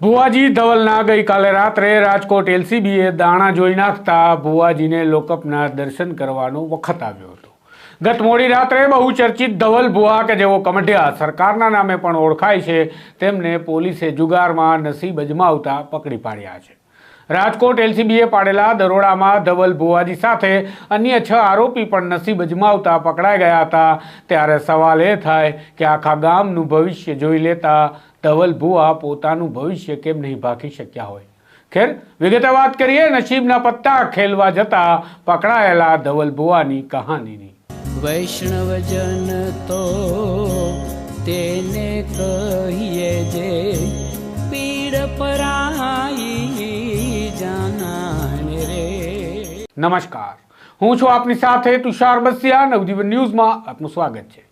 ભુવાજી ધવલના ગઈકાલે રાત્રે રાજકોટ એલસીબીએ દાણા જોઈ નાખતા ભુવાજીને લોકઅપના દર્શન કરવાનો વખત આવ્યો હતો। ગત મોડી રાત્રે બહુ ચર્ચિત ધવલ ભુવા કે જેઓ કમઢિયા સરકારના નામે પણ ઓળખાય છે, તેમને પોલીસે જુગારમાં નસીબ અજમાવતા પકડી પાડ્યા છે। રાજકોટ એલસીબીએ પાડેલા દરોડામાં ધવલ ભુવાજી સાથે અન્ય 6 આરોપી પણ નસીબ અજમાવતા પકડાઈ ગયા હતા। ત્યારે સવાલ એ થાય કે આખા ગામનું ભવિષ્ય જોઈ લેતા ધવલ ભુવા પોતાનું ભવિષ્ય કેમ નહીં ભાંકી શક્યા હોય। ખેર, વિગતે વાત કરીએ નસીબના પત્તા ખેલવા જતા પકડાયેલા ધવલ ભુવાની કહાનીની। વૈષ્ણવજન તો તેને કહીએ જે પીડ પરાઈ જાનાને રે। નમસ્કાર, હું છું આપની સાથે તુષાર બસિયા। નવજીવન ન્યૂઝમાં આપનું સ્વાગત છે।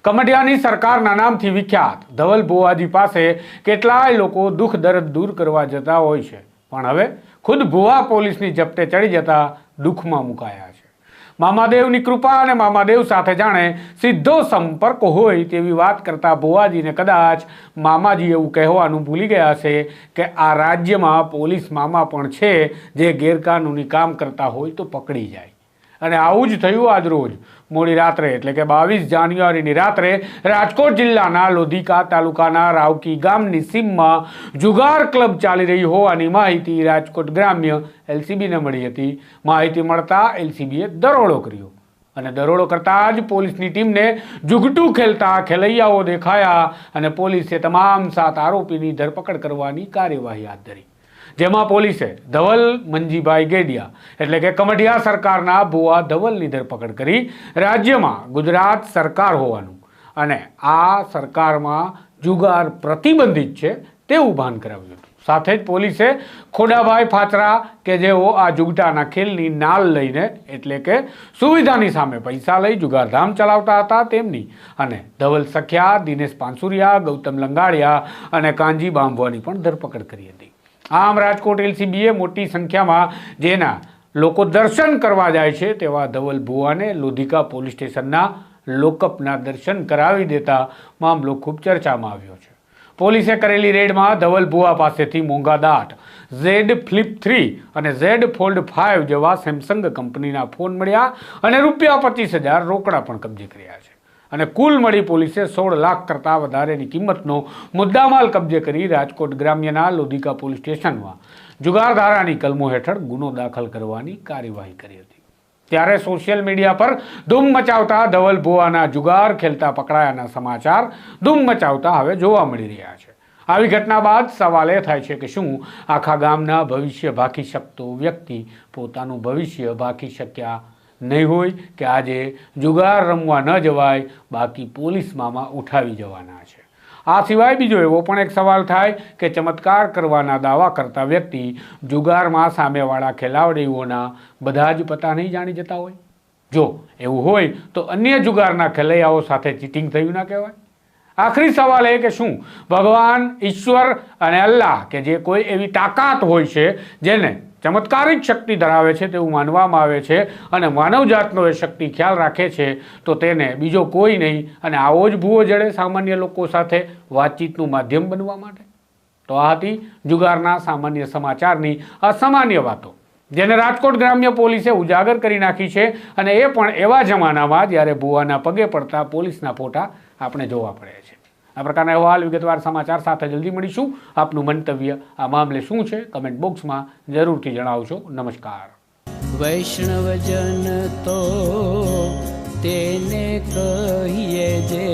કમઢિયાની સરકારના નામથી વિખ્યાત ધવલ ભુવાજી પાસે કેટલાય લોકો દુઃખ દર્દ દૂર કરવા જતા હોય છે, પણ હવે ખુદ ભુવા પોલીસની ઝપટે ચડી જતા દુઃખમાં મુકાયા છે। મામાદેવની કૃપા અને મામાદેવ સાથે જાણે સીધો સંપર્ક હોય તેવી વાત કરતા ભુવાજીને કદાચ મામાજી એવું કહેવાનું ભૂલી ગયા છે કે આ રાજ્યમાં પોલીસ મામા પણ છે જે ગેરકાનૂની કામ કરતા હોય તો પકડી જાય। અને આવું જ થયું આજ રોજ મોડી રાત્રે એટલે કે 22 જાન્યુઆરીની રાત્રે રાજકોટ જિલ્લાના લોધિકા તાલુકાના રાવકી ગામની સીમમાં જુગાર ક્લબ ચાલી રહી હોવાની માહિતી રાજકોટ ગ્રામ્ય એલસીબીને મળી હતી। માહિતી મળતા એલસીબીએ દરોડો કર્યો અને દરોડો કરતા જ પોલીસની ટીમને જુગટું ખેલતા ખેલૈયાઓ દેખાયા અને પોલીસે તમામ 7 આરોપીની ધરપકડ કરવાની કાર્યવાહી હાથ ધરી, જેમાં પોલીસે ધવલ મંજીભાઈ ગેડિયા એટલે કે કમઢિયા સરકારના ભુવા ધવલની ધરપકડ કરી રાજ્યમાં ગુજરાત સરકાર હોવાનું અને આ સરકારમાં જુગાર પ્રતિબંધિત છે તેવું ભાન કરાવ્યું હતું। સાથે જ પોલીસે ખોડાભાઈ ફાચરા કે જેઓ આ જુગટાના ખેલની નાલ લઈને એટલે કે સુવિધાની સામે પૈસા લઈ જુગારધામ ચલાવતા હતા તેમની અને ધવલ સખ્યા, દિનેશ પાંસુરિયા, ગૌતમ લંગાડિયા અને કાંજી બાંભવાની પણ ધરપકડ કરી હતી। આમ રાજકોટ એલસીબીએ મોટી સંખ્યામાં જેના લોકો દર્શન કરવા જાય છે તેવા ધવલ ભુવાને લોધિકા પોલીસ સ્ટેશનના લોકઅપના દર્શન કરાવી દેતા મામલો ખૂબ ચર્ચામાં આવ્યો છે। પોલીસે કરેલી રેડમાં ધવલ ભુવા પાસેથી મોંઘા દાટ Z Flip 3 અને Z Fold 5 જેવા સેમસંગ કંપનીના ફોન મળ્યા અને ₹25,000 રોકડા પણ કબજે કર્યા છે અને કુલ મળી પોલીસે 16 લાખ કરતાં વધારેની કિંમતનો મુદ્દામાલ કબજે કરી રાજકોટ ગ્રામ્યના લોધિકા પોલીસ સ્ટેશનમાં જુગારધારાની કલમો હેઠળ ગુનો દાખલ કરવાની કાર્યવાહી કરી હતી। ત્યારે સોશિયલ મીડિયા પર ધૂમ મચાવતા ધવલ ભુવાના જુગાર ખેલતા પકડાયાના સમાચાર ધૂમ મચાવતા હવે જોવા મળી રહ્યા છે। આવી ઘટના બાદ સવાલ એ થાય છે કે શું આખા ગામના ભવિષ્ય ભાંકી શકતો વ્યક્તિ પોતાનું ભવિષ્ય ભાંકી શક્યા નહીં હોય કે આજે જુગાર રમવા ન જવાય, બાકી પોલીસ મામા ઉઠાવી જવાના છે। આ સિવાય બીજો એવો પણ એક સવાલ થાય કે ચમત્કાર કરવાના દાવા કરતા વ્યક્તિ જુગારમાં સામેવાળા ખેલાડીઓના બધા જ પતા નહીં જાણી જતા હોય? જો એવું હોય તો અન્ય જુગારના ખેલૈયાઓ સાથે ચીટિંગ થયું ના કહેવાય? આખરી સવાલ એ કે શું ભગવાન, ઈશ્વર અને અલ્લાહ કે જે કોઈ એવી તાકાત હોય છે જેને ચમત્કારિક શક્તિ ધરાવે છે તેવું માનવામાં આવે છે અને માનવજાતનો એ શક્તિ ખ્યાલ રાખે છે તો તેને બીજો કોઈ નહીં અને આવો જ ભૂવો જડે સામાન્ય લોકો સાથે વાતચીતનું માધ્યમ બનવા માટે। તો આ હતી જુગારના સામાન્ય સમાચારની અસામાન્ય વાતો જેને રાજકોટ ગ્રામ્ય પોલીસે ઉજાગર કરી નાખી છે અને એ પણ એવા જમાનામાં જ્યારે ભૂવાના પગે પડતા પોલીસના ફોટા આપણે જોવા પડે છે। આ પ્રકારના અહેવાલ, વિગતવાર સમાચાર સાથે જલ્દી મળીશું। આપનું મંતવ્ય આ મામલે શું છે કમેન્ટ બોક્સમાં જરૂરથી જણાવશો। નમસ્કાર। વૈષ્ણવજન તો તેને કહીએ જે